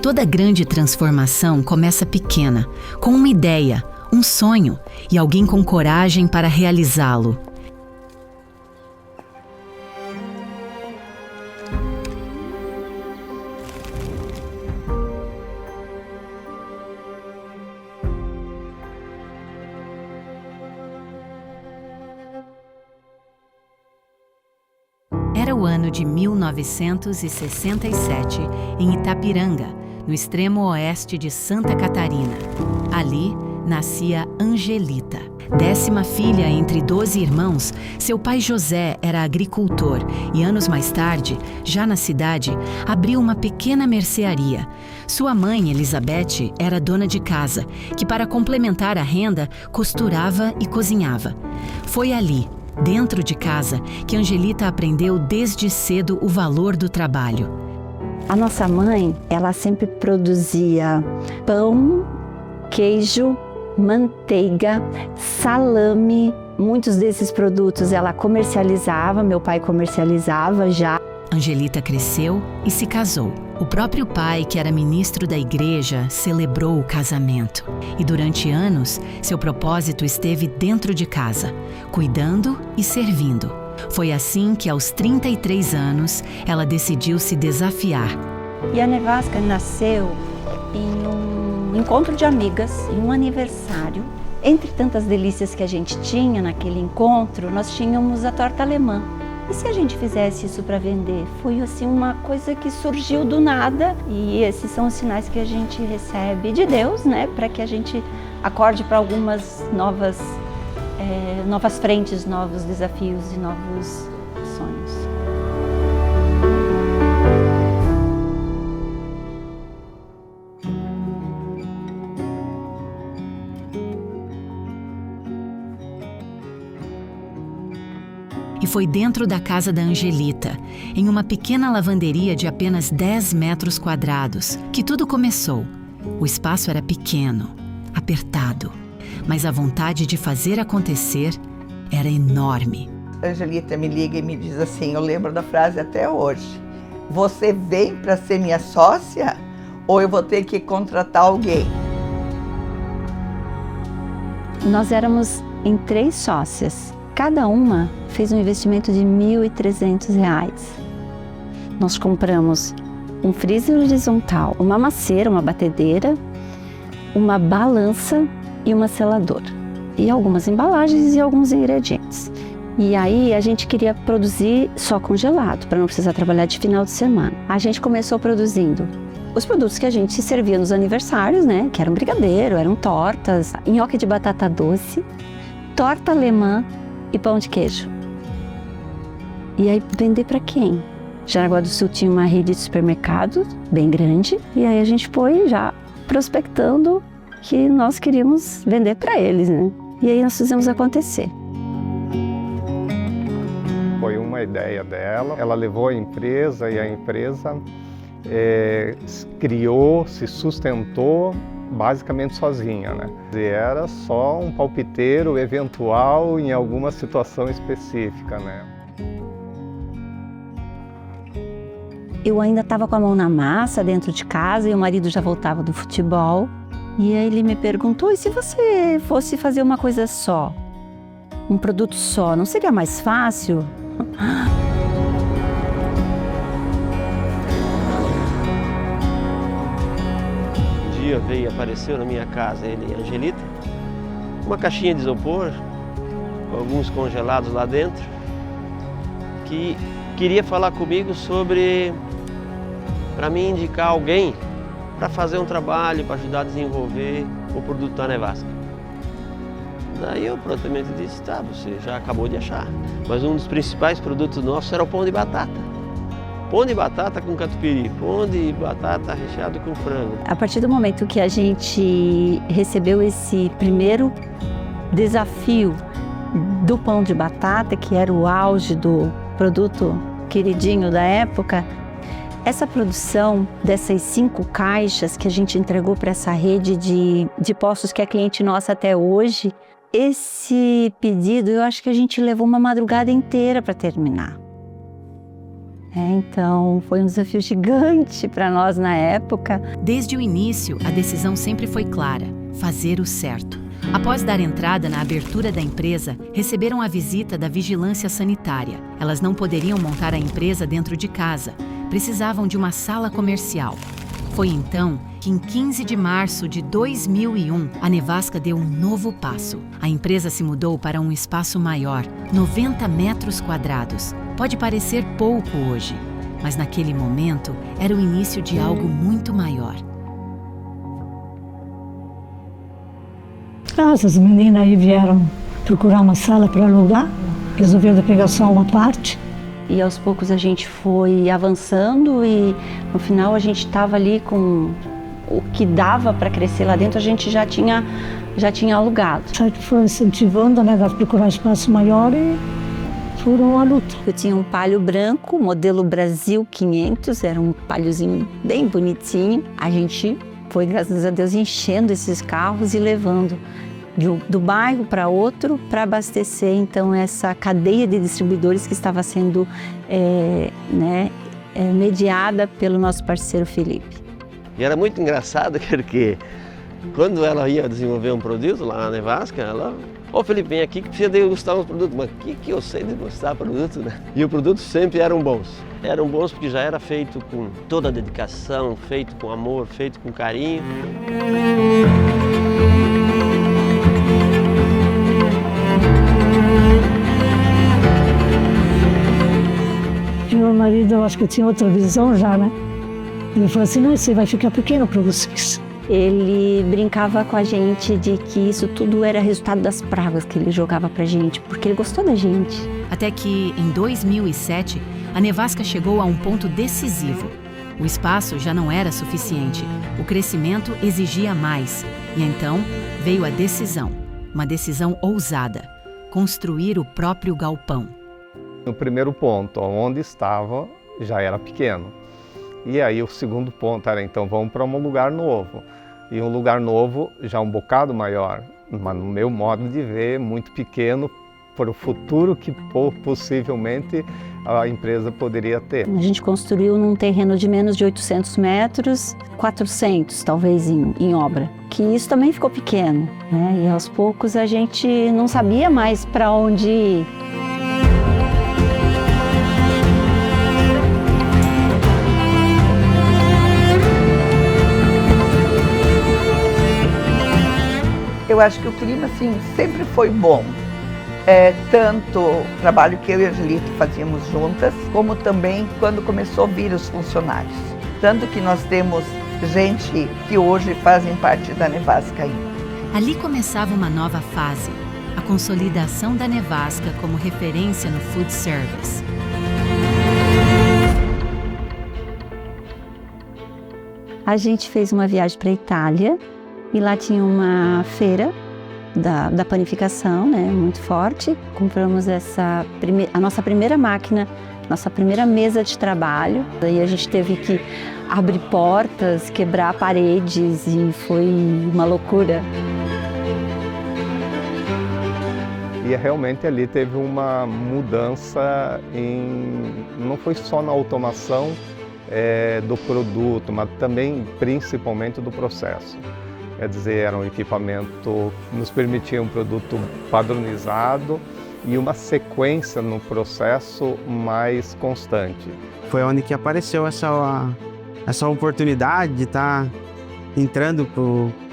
Toda grande transformação começa pequena, com uma ideia, um sonho e alguém com coragem para realizá-lo. Era o ano de 1967, em Itapiranga, no extremo oeste de Santa Catarina. Ali nascia Angelita. 10ª filha entre 12 irmãos, seu pai José era agricultor e anos mais tarde, já na cidade, abriu uma pequena mercearia. Sua mãe, Elizabeth, era dona de casa, que para complementar a renda, costurava e cozinhava. Foi ali, dentro de casa, que Angelita aprendeu desde cedo o valor do trabalho. A nossa mãe, ela sempre produzia pão, queijo, manteiga, salame. Muitos desses produtos ela comercializava, meu pai comercializava já. Angelita cresceu e se casou. O próprio pai, que era ministro da igreja, celebrou o casamento. E durante anos, seu propósito esteve dentro de casa, cuidando e servindo. Foi assim que, aos 33 anos, ela decidiu se desafiar. E a Nevasca nasceu em um encontro de amigas, em um aniversário. Entre tantas delícias que a gente tinha naquele encontro, nós tínhamos a torta alemã. E se a gente fizesse isso para vender? Foi assim uma coisa que surgiu do nada. E esses são os sinais que a gente recebe de Deus, né? Para que a gente acorde para algumas novas frentes, novos desafios e novos sonhos. E foi dentro da casa da Angelita, em uma pequena lavanderia de apenas 10 metros quadrados, que tudo começou. O espaço era pequeno, apertado, mas a vontade de fazer acontecer era enorme. A Angelita me liga e me diz assim, eu lembro da frase até hoje: você vem para ser minha sócia ou eu vou ter que contratar alguém? Nós éramos em 3 sócias. Cada uma fez um investimento de R$ 1.300. Nós compramos um freezer horizontal, uma macieira, uma batedeira, uma balança e uma seladora. E algumas embalagens e alguns ingredientes. E aí a gente queria produzir só congelado, para não precisar trabalhar de final de semana. A gente começou produzindo os produtos que a gente servia nos aniversários, né? Que eram brigadeiro, eram tortas, nhoque de batata doce, torta alemã e pão de queijo. E aí vender para quem? Jaraguá do Sul tinha uma rede de supermercados bem grande e aí a gente foi já prospectando que nós queríamos vender para eles, né? E aí nós fizemos acontecer. Foi uma ideia dela, ela levou a empresa e a empresa criou, se sustentou basicamente sozinha, né? E era só um palpiteiro eventual em alguma situação específica, né? Eu ainda estava com a mão na massa dentro de casa e o marido já voltava do futebol. E aí ele me perguntou, e se você fosse fazer uma coisa só? Um produto só, não seria mais fácil? Apareceu na minha casa ele e a Angelita, uma caixinha de isopor, alguns congelados lá dentro, que queria falar comigo sobre, para mim indicar alguém para fazer um trabalho, para ajudar a desenvolver o produto da Nevasca. Daí eu prontamente disse, tá, você já acabou de achar, mas um dos principais produtos nossos era o pão de batata. Pão de batata com catupiry, pão de batata recheado com frango. A partir do momento que a gente recebeu esse primeiro desafio do pão de batata, que era o auge do produto queridinho da época, essa produção dessas 5 caixas que a gente entregou para essa rede de postos que é cliente nossa até hoje, esse pedido eu acho que a gente levou uma madrugada inteira para terminar. Então foi um desafio gigante para nós na época. Desde o início, a decisão sempre foi clara: fazer o certo. Após dar entrada na abertura da empresa, receberam a visita da vigilância sanitária. Elas não poderiam montar a empresa dentro de casa, precisavam de uma sala comercial. Foi então que, em 15 de março de 2001, a Nevasca deu um novo passo. A empresa se mudou para um espaço maior, 90 metros quadrados. Pode parecer pouco hoje, mas naquele momento era o início de algo muito maior. As meninas aí vieram procurar uma sala para alugar, resolveram pegar só uma parte. E aos poucos a gente foi avançando e no final a gente estava ali com o que dava para crescer lá dentro, a gente já tinha alugado. A gente foi incentivando, né, a procurar espaço maior e foram à luta. Eu tinha um Palio branco, modelo Brasil 500, era um Paliozinho bem bonitinho. A gente foi, graças a Deus, enchendo esses carros e levando do bairro para outro para abastecer então essa cadeia de distribuidores que estava sendo mediada pelo nosso parceiro Felipe. E era muito engraçado porque quando ela ia desenvolver um produto lá na Nevasca, ela... Ô Felipe, vem aqui que precisa degustar uns produtos. Mas que eu sei degustar produto, né? E os produtos sempre eram bons. Eram bons porque já era feito com toda a dedicação, feito com amor, feito com carinho. E meu marido, eu acho que tinha outra visão já, né? Ele falou assim, não, você vai ficar pequeno para vocês. Ele brincava com a gente de que isso tudo era resultado das pragas que ele jogava pra gente, porque ele gostou da gente. Até que, em 2007, a Nevasca chegou a um ponto decisivo. O espaço já não era suficiente, o crescimento exigia mais. E então veio a decisão, uma decisão ousada: construir o próprio galpão. No primeiro ponto, onde estava, já era pequeno. E aí o segundo ponto era, então, vamos para um lugar novo. E um lugar novo já um bocado maior, mas no meu modo de ver, muito pequeno para o futuro que possivelmente a empresa poderia ter. A gente construiu num terreno de menos de 800 metros, 400 talvez em obra, que isso também ficou pequeno, né? E aos poucos a gente não sabia mais para onde ir. Eu acho que o clima, assim, sempre foi bom. Tanto o trabalho que eu e a Angelita fazíamos juntas, como também quando começou a vir os funcionários. Tanto que nós temos gente que hoje fazem parte da Nevasca ainda. Ali começava uma nova fase, a consolidação da Nevasca como referência no food service. A gente fez uma viagem para a Itália e lá tinha uma feira da panificação, né, muito forte. Compramos a nossa primeira máquina, nossa primeira mesa de trabalho. Daí a gente teve que abrir portas, quebrar paredes e foi uma loucura. E realmente ali teve uma mudança não foi só na automação do produto, mas também principalmente do processo. Quer dizer, era um equipamento que nos permitia um produto padronizado e uma sequência no processo mais constante. Foi onde que apareceu essa oportunidade de estar entrando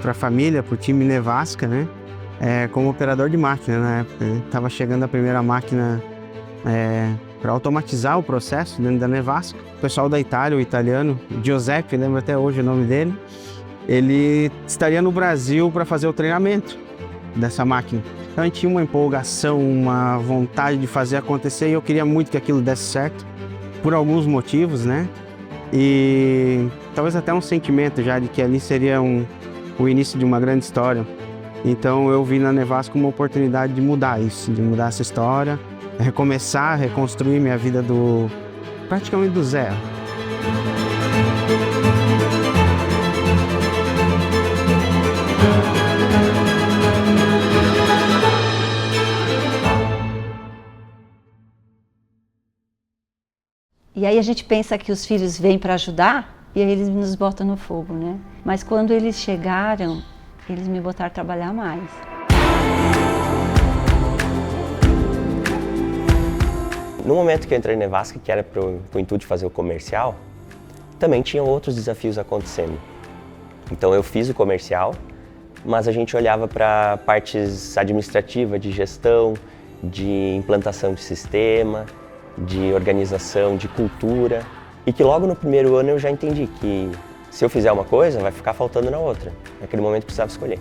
para a família, para o time Nevasca, né? Como operador de máquina na época. Estava chegando a primeira máquina para automatizar o processo dentro da Nevasca. O pessoal da Itália, o italiano, Giuseppe, lembro até hoje o nome dele, ele estaria no Brasil para fazer o treinamento dessa máquina. Então a gente tinha uma empolgação, uma vontade de fazer acontecer e eu queria muito que aquilo desse certo. por alguns motivos, né? E talvez até um sentimento já de que ali seria o início de uma grande história. Então eu vi na Nevasca uma oportunidade de mudar isso, de mudar essa história, recomeçar, reconstruir minha vida praticamente do zero. E aí a gente pensa que os filhos vêm para ajudar e aí eles nos botam no fogo, né? Mas quando eles chegaram, eles me botaram a trabalhar mais. No momento que eu entrei na Nevasca, que era pro intuito de fazer o comercial, também tinha outros desafios acontecendo. Então eu fiz o comercial, mas a gente olhava para partes administrativas, de gestão, de implantação de sistema, de organização, de cultura, e que logo no primeiro ano eu já entendi que se eu fizer uma coisa, vai ficar faltando na outra. Naquele momento eu precisava escolher.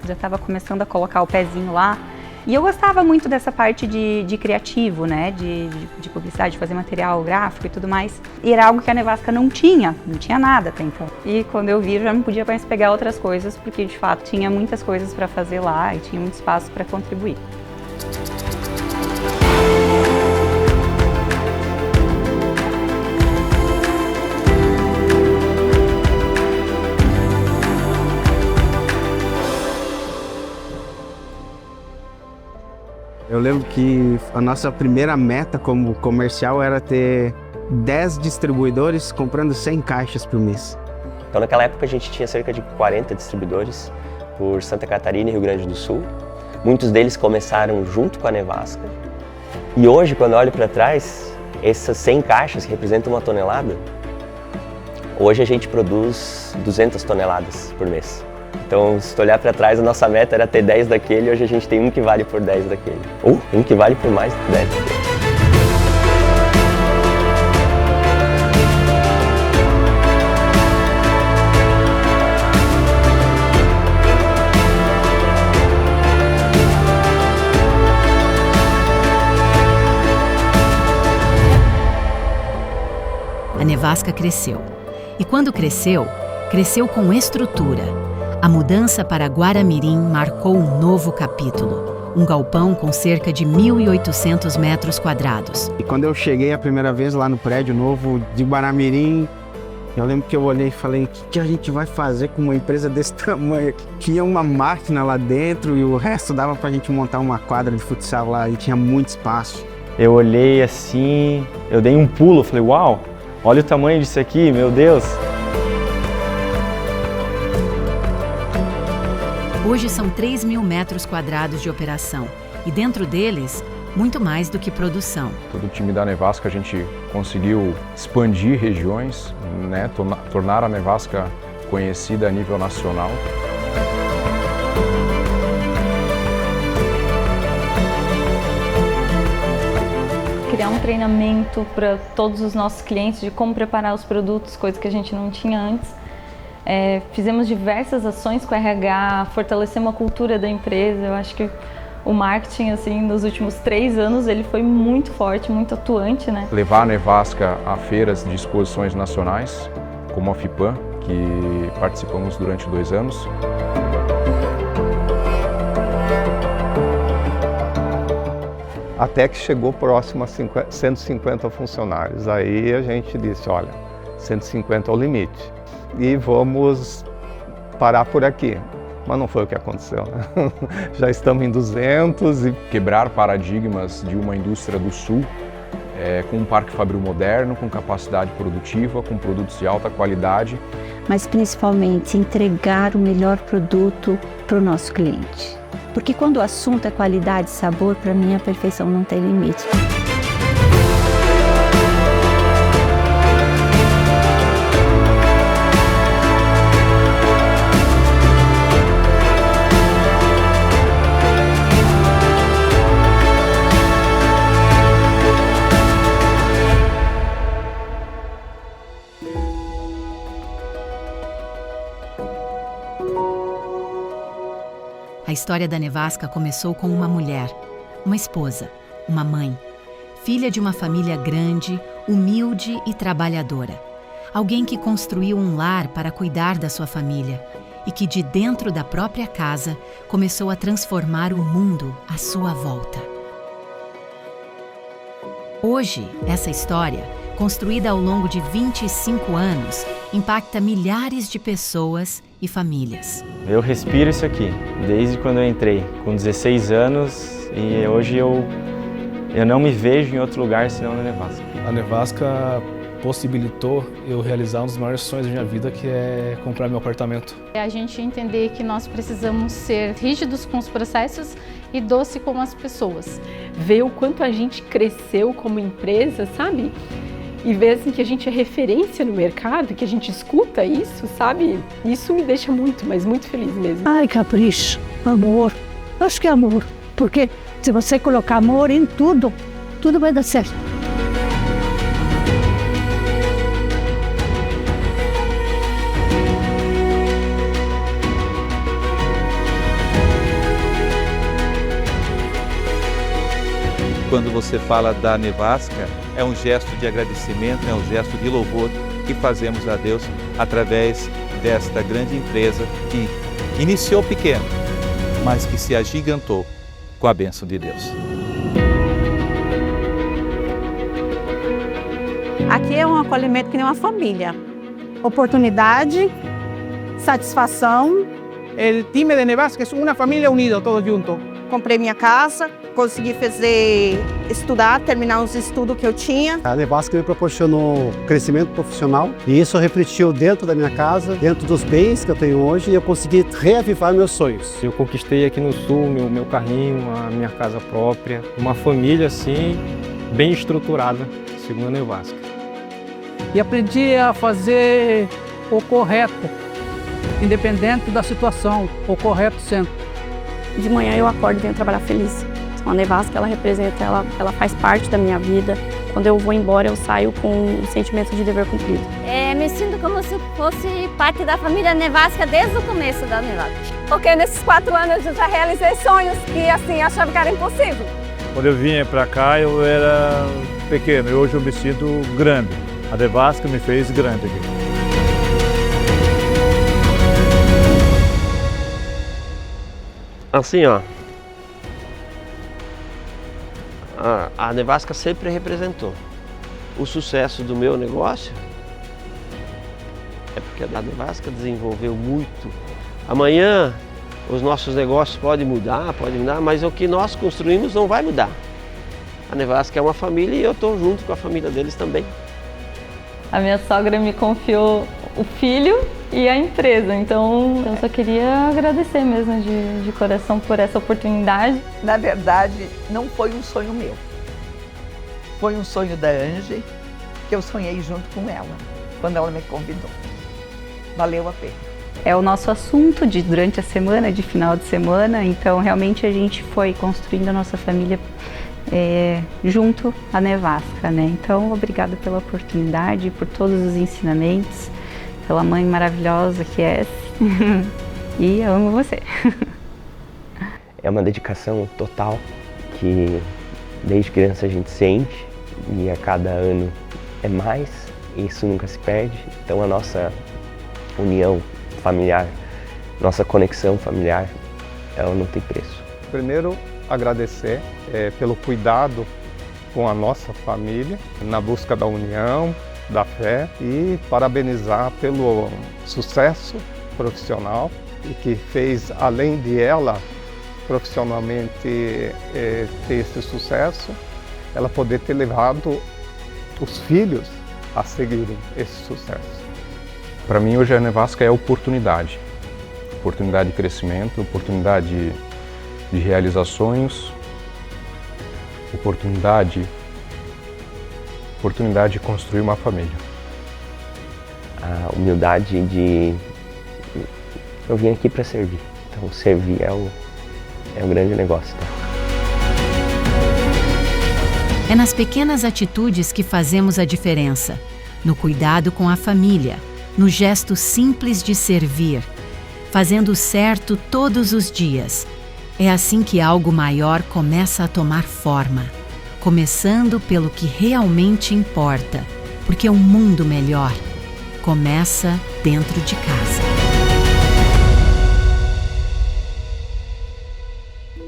Já estava começando a colocar o pezinho lá, e eu gostava muito dessa parte de criativo, né, de publicidade, de fazer material gráfico e tudo mais. E era algo que a Nevasca não tinha nada até então. E quando eu vi, eu já não podia mais pegar outras coisas, porque de fato tinha muitas coisas para fazer lá e tinha muito espaço para contribuir. Eu lembro que a nossa primeira meta como comercial era ter 10 distribuidores comprando 100 caixas por mês. Então naquela época a gente tinha cerca de 40 distribuidores por Santa Catarina e Rio Grande do Sul. Muitos deles começaram junto com a Nevasca. E hoje, quando eu olho para trás, essas 100 caixas que representam 1 tonelada, hoje a gente produz 200 toneladas por mês. Então, se tu olhar para trás, a nossa meta era ter 10 daquele, hoje a gente tem um que vale por 10 daquele. Ou um que vale por mais de 10 daquele. A Nevasca cresceu. E quando cresceu, cresceu com estrutura. A mudança para Guaramirim marcou um novo capítulo. Um galpão com cerca de 1.800 metros quadrados. E quando eu cheguei a primeira vez lá no prédio novo de Guaramirim, eu lembro que eu olhei e falei, o que a gente vai fazer com uma empresa desse tamanho? Tinha uma máquina lá dentro e o resto dava pra gente montar uma quadra de futsal lá e tinha muito espaço. Eu olhei assim, eu dei um pulo, falei, uau, olha o tamanho disso aqui, meu Deus. Hoje são 3.000 metros quadrados de operação e dentro deles, muito mais do que produção. Todo o time da Nevasca a gente conseguiu expandir regiões, né, tornar a Nevasca conhecida a nível nacional. Criar um treinamento para todos os nossos clientes de como preparar os produtos, coisa que a gente não tinha antes. Fizemos diversas ações com o RH, fortalecemos a cultura da empresa. Eu acho que o marketing, assim, nos últimos 3 anos, ele foi muito forte, muito atuante, né? Levar a Nevasca a feiras de exposições nacionais, como a FIPAM, que participamos durante 2 anos. Até que chegou próximo a 150 funcionários. Aí a gente disse, olha, 150 é o limite. E vamos parar por aqui. Mas não foi o que aconteceu, né? Já estamos em 200 e... Quebrar paradigmas de uma indústria do sul, com um parque fabril moderno, com capacidade produtiva, com produtos de alta qualidade. Mas principalmente entregar o melhor produto para o nosso cliente. Porque quando o assunto é qualidade e sabor, para mim a perfeição não tem limite. A história da Nevasca começou com uma mulher, uma esposa, uma mãe. filha de uma família grande, humilde e trabalhadora. Alguém que construiu um lar para cuidar da sua família e que de dentro da própria casa começou a transformar o mundo à sua volta. Hoje, essa história, construída ao longo de 25 anos, impacta milhares de pessoas e famílias. Eu respiro isso aqui, desde quando eu entrei, com 16 anos, e hoje eu não me vejo em outro lugar senão na Nevasca. A Nevasca possibilitou eu realizar um dos maiores sonhos da minha vida, que é comprar meu apartamento. A gente entender que nós precisamos ser rígidos com os processos e doce com as pessoas. Ver o quanto a gente cresceu como empresa, sabe? E ver assim que a gente é referência no mercado, que a gente escuta isso, sabe? Isso me deixa muito, mas muito feliz mesmo. Ai, capricho, amor. Acho que é amor, porque se você colocar amor em tudo, tudo vai dar certo. Quando você fala da Nevasca, é um gesto de agradecimento, é um gesto de louvor que fazemos a Deus através desta grande empresa que iniciou pequeno, mas que se agigantou com a bênção de Deus. Aqui é um acolhimento que nem uma família. Oportunidade, satisfação. O time de Nevasca é uma família unida, todos juntos. Comprei minha casa, consegui estudar, terminar os estudos que eu tinha. A Nevasca me proporcionou crescimento profissional e isso refletiu dentro da minha casa, dentro dos bens que eu tenho hoje, e eu consegui reavivar meus sonhos. Eu conquistei aqui no Sul meu carrinho, a minha casa própria, uma família assim, bem estruturada, segundo a Nevasca. E aprendi a fazer o correto, independente da situação, o correto sempre. De manhã eu acordo e venho trabalhar feliz. A Nevasca, ela representa, ela faz parte da minha vida. Quando eu vou embora, eu saio com um sentimento de dever cumprido. Me sinto como se fosse parte da família Nevasca desde o começo da Nevasca. Porque nesses 4 anos eu já realizei sonhos que assim achava que era impossível. Quando eu vinha para cá, eu era pequeno e hoje eu me sinto grande. A Nevasca me fez grande aqui. Assim, ó, a Nevasca sempre representou o sucesso do meu negócio, é porque a Nevasca desenvolveu muito. Amanhã os nossos negócios podem mudar, mas o que nós construímos não vai mudar. A Nevasca é uma família e eu estou junto com a família deles também. A minha sogra me confiou o filho e a empresa, então eu só queria agradecer mesmo de coração por essa oportunidade. Na verdade, não foi um sonho meu, foi um sonho da Angie, que eu sonhei junto com ela, quando ela me convidou. Valeu a pena. É o nosso assunto durante a semana, de final de semana, então realmente a gente foi construindo a nossa família junto à Nevasca, né? Então, obrigada pela oportunidade, por todos os ensinamentos, pela mãe maravilhosa que és e eu amo você. É uma dedicação total que desde criança a gente sente e a cada ano é mais, isso nunca se perde. Então a nossa união familiar, nossa conexão familiar, ela não tem preço. Primeiro, agradecer pelo cuidado com a nossa família, na busca da união, da fé, e parabenizar pelo sucesso profissional e que fez, além de ela profissionalmente ter esse sucesso, ela poder ter levado os filhos a seguirem esse sucesso. Para mim hoje a Nevasca é oportunidade de crescimento, oportunidade de realizar sonhos, oportunidade de construir uma família. A humildade de eu vim aqui para servir, então servir é o grande negócio. É nas pequenas atitudes que fazemos a diferença, no cuidado com a família, no gesto simples de servir, fazendo certo todos os dias. É assim que algo maior começa a tomar forma. começando pelo que realmente importa, porque um mundo melhor começa dentro de casa.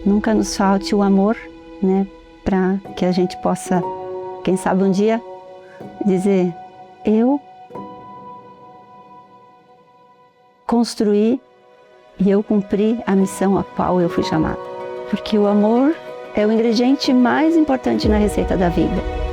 Nunca nos falte o amor, né, para que a gente possa, quem sabe um dia, dizer: eu construí e eu cumpri a missão a qual eu fui chamada. Porque o amor é o ingrediente mais importante na receita da vida.